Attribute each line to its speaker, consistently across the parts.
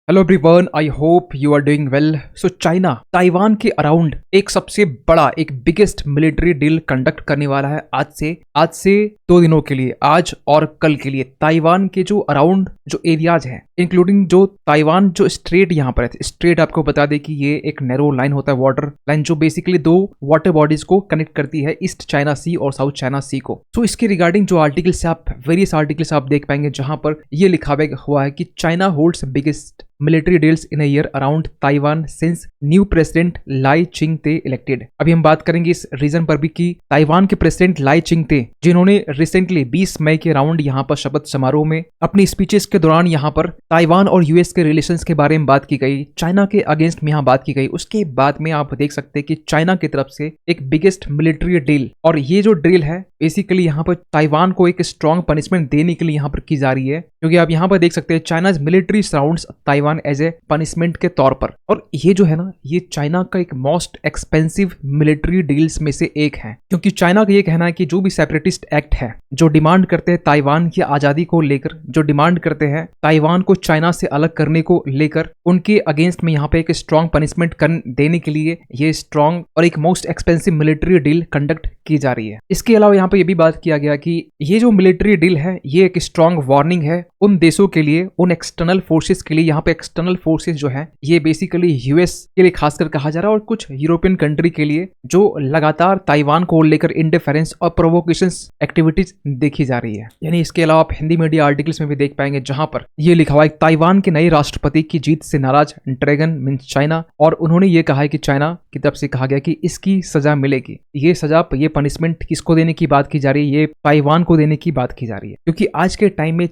Speaker 1: Hello everyone, I hope you are doing well. So China Taiwan के around एक सबसे बड़ा एक बिगेस्ट मिलिट्री डील कंडक्ट करने वाला है आज से 2 दिनों के लिए, आज और कल के लिए। ताइवान के जो अराउंड जो एरियाज हैं, इंक्लूडिंग जो ताइवान जो स्ट्रेट यहाँ पर है, स्ट्रेट आपको बता दें कि ये एक नैरो लाइन होता है, वाटर लाइन, जो बेसिकली 2 वाटर बॉडीज को कनेक्ट करती है, ईस्ट चाइना सी और साउथ चाइना सी को। सो इसके रिगार्डिंग जो आर्टिकल्स आप वेरियस आर्टिकल्स आप देख पाएंगे जहां पर ये लिखा हुआ है कि China holds biggest military deals in a year around Taiwan since new president lie Chingte elected. अभी हम बात करेंगे इस रीजन पर भी कि ताइवान के प्रेसिडेंट लाई चिंगते, जिन्होंने रिसेंटली 20 मई के अराउंड यहाँ पर शपथ समारोह में अपनी स्पीचेस के दौरान यहाँ पर ताइवान और यूएस के रिलेशंस के बारे में बात की गई, चाइना के अगेंस्ट में यहाँ बात की गई। उसके बाद में आप देख सकते हैं कि चाइना की तरफ से एक बिगेस्ट मिलिट्री डील, और ये जो डील है बेसिकली यहाँ पर ताइवान को एक स्ट्रॉन्ग पनिशमेंट देने के लिए यहाँ पर की जा रही है, क्योंकि आप यहाँ पर देख सकते हैं China's military surrounds Taiwan as a punishment के तौर पर। और ये जो है ना, ये चाइना का एक मोस्ट एक्सपेंसिव मिलिट्री डील्स में से एक है, क्योंकि चाइना का ये कहना है कि जो भी सेपरेटिस्ट एक्ट है, जो डिमांड करते हैं ताइवान की आजादी को लेकर, जो डिमांड करते हैं ताइवान को चाइना से अलग करने को लेकर, उनके अगेंस्ट में यहाँ पे एक स्ट्रॉन्ग पनिशमेंट देने के लिए ये स्ट्रॉन्ग और एक most expensive military deal conduct की जा रही है। इसके अलावा यहाँ पे ये भी बात किया गया कि ये जो मिलिट्री डील है, ये एक स्ट्रॉन्ग वार्निंग है उन देशों के लिए, उन एक्सटर्नल फोर्सेस के लिए। यहाँ पे एक्सटर्नल फोर्सेस जो है ये बेसिकली यूएस के लिए खासकर कहा जा रहा है, और कुछ यूरोपियन कंट्री के लिए जो लगातार ताइवान को लेकर इंडिफरेंस और प्रोवोकेशंस एक्टिविटीज देखी जा रही है। यानी इसके अलावा आप हिंदी मीडिया आर्टिकल्स में भी देख पाएंगे जहां पर ये लिखा हुआ है ताइवान के नए राष्ट्रपति की जीत से नाराज ड्रैगन मींस चाइना, और उन्होंने ये कहा है कि चाइना की तरफ से कहा गया कि इसकी सजा मिलेगी। ये सजा, ये पनिशमेंट किसको देने की बात की जा रही है? ये ताइवान को देने की बात की जा रही है, क्योंकि आज के टाइम में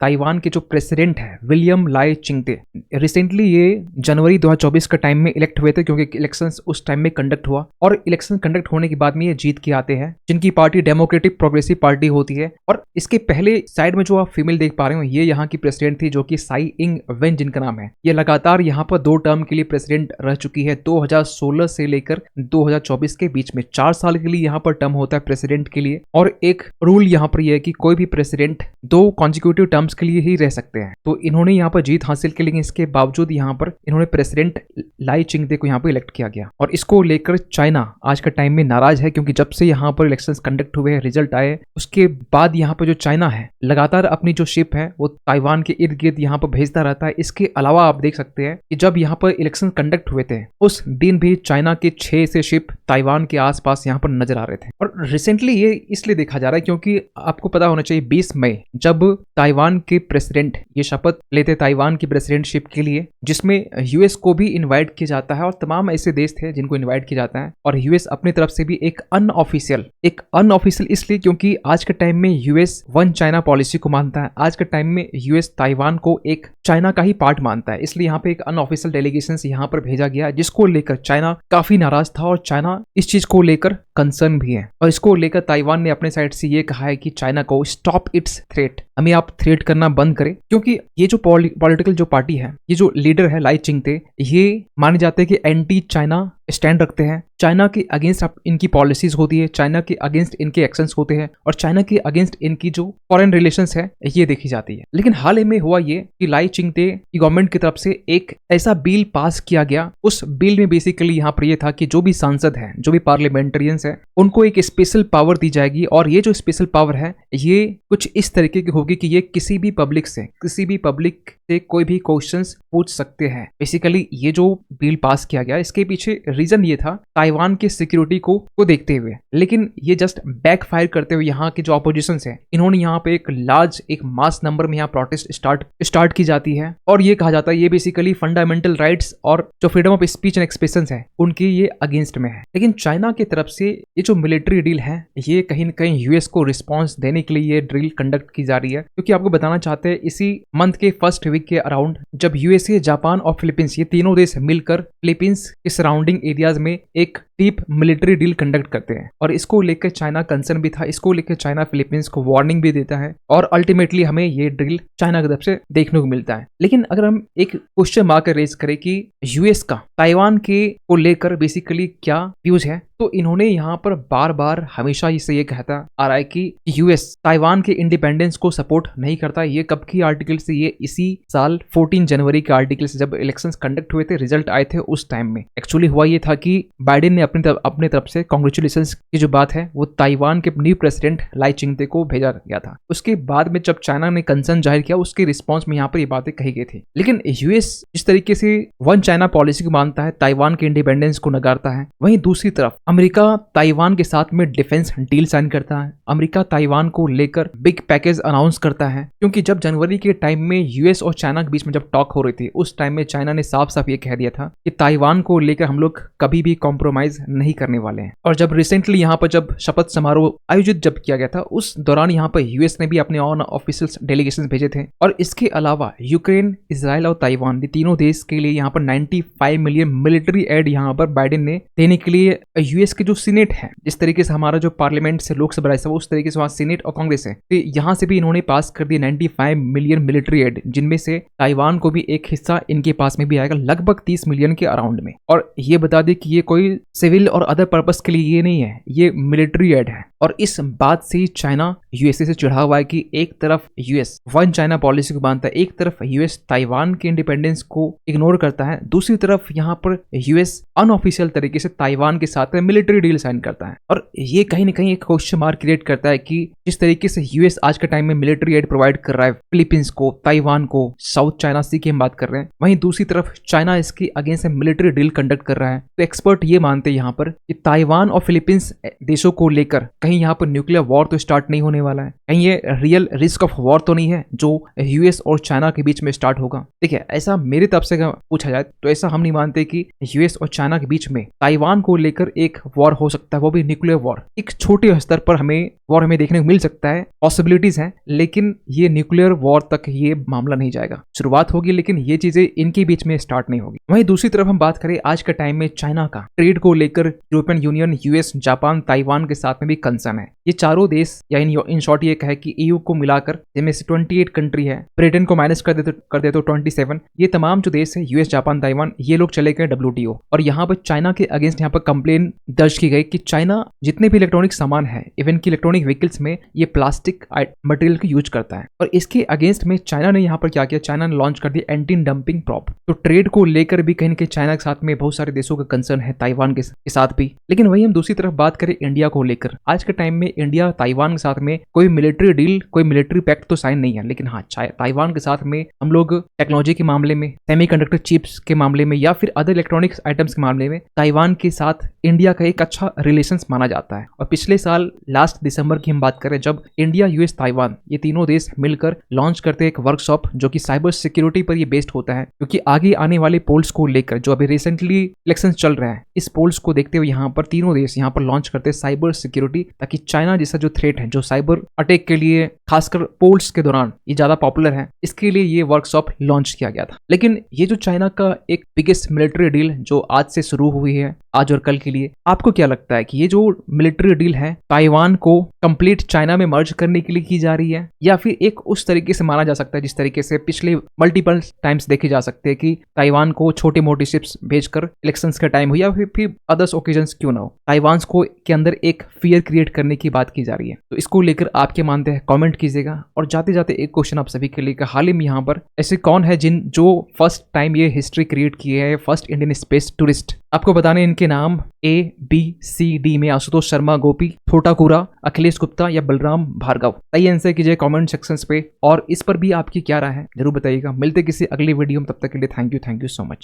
Speaker 1: ताइवान के जो प्रेसिडेंट है विलियम लाई चिंगते, रिसेंटली ये जनवरी 2024 के टाइम में इलेक्ट हुए थे, क्योंकि इलेक्शंस उस टाइम में कंडक्ट हुआ, और इलेक्शन कंडक्ट होने के बाद में ये जीत के आते हैं, जिनकी पार्टी डेमोक्रेटिक प्रोग्रेसिव पार्टी होती है। और इसके पहले साइड में जो आप फीमेल देख पा रहे हो, ये यहाँ की प्रेसिडेंट थी, जो कि साई इंग वेन जिनका नाम है। ये लगातार यहाँ पर 2 टर्म के लिए प्रेसिडेंट रह चुकी है, 2016 से लेकर 2024 के बीच में 4 साल के लिए यहाँ पर टर्म होता है प्रेसिडेंट के लिए। और एक रूल यहाँ पर यह है कि कोई भी प्रेसिडेंट 2 कॉन्जिक्यूटिव टर्म्स के लिए ही रह सकते हैं। तो इन्होंने यहाँ पर जीत हासिल की, लेकिन इसके बावजूद यहाँ पर इन्होंने प्रेसिडेंट लाई चिंगते को यहाँ पर इलेक्ट किया गया। और इसको लेकर चाइना आज का टाइम में नाराज है, क्योंकि जब से यहाँ पर इलेक्शंस कंडक्ट हुए हैं, रिजल्ट आए, उसके बाद यहाँ पर जो चाइना है लगातार अपनी जो शिप है वो ताइवान के इर्द गिर्द यहाँ पर भेजता रहता है। इसके अलावा आप देख सकते हैं कि जब यहाँ पर इलेक्शन कंडक्ट हुए थे उस दिन भी चाइना के 6 से शिप ताइवान के आसपास यहाँ पर नजर आ रहे थे। और रिसेंटली ये इसलिए देखा जा रहा है क्योंकि आपको पता होना चाहिए 20 मई जब ताइवान के प्रेसिडेंट ये शपथ लेते ताइवान की प्रेसिडेंटशिप के लिए, जिसमें यूएस को भी इनवाइट किया जाता है और तमाम ऐसे देश थे जिनको इनवाइट किया जाता है, और यूएस अपनी तरफ से भी एक अनऑफिशियल इसलिए क्योंकि आज के टाइम में यूएस वन चाइना पॉलिसी को मानता है। आज के टाइम में यूएस ताइवान को एक चाइना का ही पार्ट मानता है, इसलिए यहाँ पे एक अनऑफिशियल डेलीगेशन यहाँ पर भेजा गया, जिसको लेकर चाइना काफी नाराज था, और चाइना इस चीज को लेकर कंसर्न भी है। और इसको लेकर ताइवान ने अपने साइड से ये कहा है कि चाइना को स्टॉप इट्स थ्रेट, हमें आप थ्रेट करना बंद करें, क्योंकि ये जो पॉलिटिकल जो पार्टी है, ये जो लीडर है लाई चिंगते, ये माने जाते हैं कि एंटी चाइना स्टैंड रखते हैं। चाइना के अगेंस्ट इनकी पॉलिसीज होती है, चाइना के अगेंस्ट इनके एक्शंस होते हैं, और चाइना के अगेंस्ट इनकी जो फॉरेन रिलेशंस है ये देखी जाती है। लेकिन हाल ही में हुआ ये कि लाई चिंगते की गवर्नमेंट की तरफ से एक ऐसा बिल पास किया गया। उस बिल में बेसिकली यहाँ पर यह था कि जो भी सांसद है, जो भी पार्लियामेंटेरियंस है, उनको एक स्पेशल पावर दी जाएगी, और ये जो स्पेशल पावर है ये कुछ इस तरीके की होगी कि ये किसी भी पब्लिक से कोई भी क्वेश्चंस पूछ सकते हैं। बेसिकली ये जो बिल पास किया गया, इसके पीछे रीजन ये था ताइवान की सिक्योरिटी को देखते हुए, लेकिन ये जस्ट बैकफायर करते हुए यहाँ के जो ऑपोजिशन है, इन्होंने यहाँ पे एक मास नंबर में यहाँ प्रोटेस्ट स्टार्ट की जाती है, और ये कहा जाता है ये बेसिकली फंडामेंटल राइट्स और जो freedom of speech and expression है उनकी ये अगेंस्ट में है। लेकिन चाइना की तरफ से ये जो मिलिट्री डील है, ये कहीं न कहीं यूएस को रिस्पॉन्स देने के लिए ये ड्रिल कंडक्ट की जा रही है, क्योंकि आपको बताना चाहते हैं इसी मंथ के फर्स्ट वीक के अराउंड जब यूएसए, जापान और फिलीपींस, ये तीनों देश मिलकर फिलीपींस के सराउंडिंग एरियाज में एक डीप मिलिट्री डील कंडक्ट करते हैं, और इसको लेकर चाइना कंसर्न भी था। इसको लेकर चाइना फिलीपींस को वार्निंग भी देता है, और अल्टीमेटली हमें ये ड्रिल चाइना की तरफ से देखने को मिलता है। लेकिन अगर हम एक क्वेश्चन मार्क रेज करें कि यूएस का ताइवान के को लेकर बेसिकली क्या व्यूज है, तो इन्होंने यहाँ पर बार बार हमेशा इसे ये कहता आ रहा है कि यूएस ताइवान के इंडिपेंडेंस को सपोर्ट नहीं करता। ये कब की आर्टिकल से, ये इसी साल 14 जनवरी के आर्टिकल से, जब इलेक्शंस कंडक्ट हुए थे, रिजल्ट आए थे, उस टाइम में एक्चुअली हुआ ये था कि बाइडेन ने अपनी तरफ से कांग्रेचुलेशंस की जो बात है वो ताइवान के न्यू प्रेसिडेंट लाई चिंगते को भेजा गया था। उसके बाद में जब चाइना ने कंसर्न जाहिर किया, उसके रिस्पॉन्स में यहाँ पर ये बातें कही गई थी। लेकिन यूएस जिस तरीके से वन चाइना पॉलिसी को मानता है, ताइवान के इंडिपेंडेंस को नकारता है, वहीं दूसरी तरफ अमेरिका ताइवान के साथ में डिफेंस डील साइन करता है। अमेरिका ताइवान को लेकर बिग पैकेज अनाउंस करता है, क्योंकि जब जनवरी के टाइम में यूएस और चाइना के बीच में जब टॉक हो रही थी, उस टाइम में चाइना ने साफ साफ ये कह दिया था कि ताइवान को लेकर हम लोग कभी भी कॉम्प्रोमाइज नहीं करने वाले हैं। और जब रिसेंटली यहाँ पर जब शपथ समारोह आयोजित जब किया गया था, उस दौरान यहाँ पर यूएस ने भी अपने ऑन ऑफिशियल डेलीगेशन भेजे थे। और इसके अलावा यूक्रेन, इजराइल और ताइवान, ये तीनों देश के लिए यहाँ पर 95 मिलियन मिलिट्री एड यहाँ पर बाइडेन ने देने के लिए यूएस के जो सीनेट है, जिस तरीके से हमारा जो पार्लियामेंट से लोकसभा राज्यसभा, उस तरीके से वहाँ सीनेट और कांग्रेस है, तो यहाँ से भी इन्होंने पास कर दिया 95 मिलियन मिलिट्री एड, जिनमें से ताइवान को भी एक हिस्सा इनके पास में भी आएगा, लगभग 30 मिलियन के अराउंड में। और ये बता दें कि ये कोई सिविल और अदर पर्पस के लिए ये नहीं है, ये मिलिट्री एड है। और इस बात से चाइना यूएसए से चिढ़ा हुआ है कि एक तरफ यूएस वन चाइना पॉलिसी को मानता है, एक तरफ यूएस ताइवान के इंडिपेंडेंस को इग्नोर करता है, दूसरी तरफ यहाँ पर यूएस अनऑफिशियल तरीके से ताइवान के साथ में मिलिट्री डील साइन करता है। और ये कहीं ना कहीं एक क्वेश्चन मार्क क्रिएट करता है कि जिस तरीके से यूएस आज के टाइम में मिलिट्री एड प्रोवाइड कर रहा है फिलीपींस को, ताइवान को, साउथ चाइना सी की हम बात कर रहे हैं, वहीं दूसरी तरफ चाइना इसकी अगेंस्ट मिलिट्री डील कंडक्ट कर रहा है। तो एक्सपर्ट ये मानते हैं यहाँ पर कि ताइवान और फिलीपींस देशों को लेकर कहीं यहाँ पर न्यूक्लियर वॉर तो स्टार्ट नहीं होने वाला है, कहीं ये रियल रिस्क ऑफ वॉर तो नहीं है जो यूएस और चाइना के बीच में स्टार्ट होगा। देखिए, ऐसा मेरी तरफ से पूछा जाए तो ऐसा हम नहीं मानते कि यूएस और चाइना के बीच में ताइवान को लेकर एक वॉर हो सकता है, वो भी न्यूक्लियर वॉर। एक छोटे स्तर पर हमें वॉर हमें देखने को मिल सकता है, पॉसिबिलिटीज हैं, लेकिन ये न्यूक्लियर वॉर तक ये मामला नहीं जाएगा। शुरुआत होगी लेकिन ये चीजें इनके बीच में स्टार्ट नहीं होगी। वहीं दूसरी तरफ हम बात करें आज के टाइम में चाइना का ट्रेड को लेकर European union, US, Japan, Taiwan के साथ में भी कंसर्न है। ये चारों देश या इन शॉर्ट ये कहे कि ईयू को मिलाकर जिनमें से 28 कंट्री है, ब्रिटेन को माइनस कर दे तो 27, ये तमाम जो देश है यूएस, जापान, ताइवान, ये लोग चले गए WTO। और यहाँ पर चाइना के अगेंस्ट यहाँ पर कंप्लेन दर्ज की गई कि चाइना जितने भी इलेक्ट्रॉनिक सामान है, इवन की इलेक्ट्रॉनिक व्हीकल्स में ये प्लास्टिक मटेरियल को यूज करता है। और इसके अगेंस्ट में चाइना ने यहाँ पर क्या किया, चाइना ने लॉन्च कर दिया एंटी डंपिंग प्रॉप। तो ट्रेड को लेकर भी कहीं ना कहीं चाइना के साथ में बहुत सारे देशों का कंसर्न है, ताइवान के साथ भी। लेकिन वही हम दूसरी तरफ बात करें इंडिया को लेकर, आज के टाइम में इंडिया ताइवान के साथ में कोई मिलिट्री डील, कोई मिलिट्री पैक्ट तो साइन नहीं है, लेकिन हाँ, ताइवान के साथ में हम लोग टेक्नोलॉजी के मामले में, सेमीकंडक्टर चिप्स के मामले में या फिर अदर इलेक्ट्रॉनिक्स आइटम्स के मामले में ताइवान के साथ इंडिया का एक अच्छा रिलेशंस माना जाता है। और पिछले साल लास्ट दिसंबर की हम बात करें, जब इंडिया, यूएस, ताइवान ये तीनों देश मिलकर लॉन्च करते हैं एक वर्कशॉप जो कि साइबर सिक्योरिटी पर ये बेस्ड होता है, क्योंकि आगे आने वाले पोल्स को लेकर जो अभी रिसेंटली इलेक्शन चल रहा है, इस पोल्स को देखते हुए यहाँ पर तीनों देश यहाँ पर लॉन्च करते हैं साइबर सिक्योरिटी, ताकि चाइना जैसा जो थ्रेट है, जो साइबर अटैक के लिए खासकर पोल्स के दौरान ये ज्यादा पॉपुलर है, इसके लिए ये वर्कशॉप लॉन्च किया गया था। लेकिन ये जो चाइना का एक बिगेस्ट मिलिट्री डील जो आज से शुरू हुई है, आज और कल के लिए, आपको क्या लगता है कि ये जो मिलिट्री डील है ताइवान को कंप्लीट चाइना में मर्ज करने के लिए की जा रही है, या फिर एक उस तरीके से माना जा सकता है जिस तरीके से पिछले मल्टीपल टाइम्स देखे जा सकते हैं कि ताइवान को छोटे मोटे शिप्स भेजकर इलेक्शंस का टाइम हो या फिर अदर्स ओकेजन्स क्यों ना हो, ताइवान को के अंदर एक फियर क्रिएट करने की बात की जा रही है। तो इसको लेकर आप क्या मानते हैं, कमेंट कीजिएगा। और जाते जाते एक क्वेश्चन आप सभी के लिए, हाल ही में यहाँ पर ऐसे कौन है जो फर्स्ट टाइम ये हिस्ट्री क्रिएट किए है, फर्स्ट इंडियन स्पेस टूरिस्ट? आपको बताने इनके नाम ABCD में आशुतोष शर्मा, गोपी थोटाकुरा, अखिलेश गुप्ता या बलराम भार्गव। सही आंसर कीजिए कमेंट सेक्शंस पे, और इस पर भी आपकी क्या राय है जरूर बताइएगा। मिलते किसी अगली वीडियो में, तब तक के लिए थैंक यू सो मच।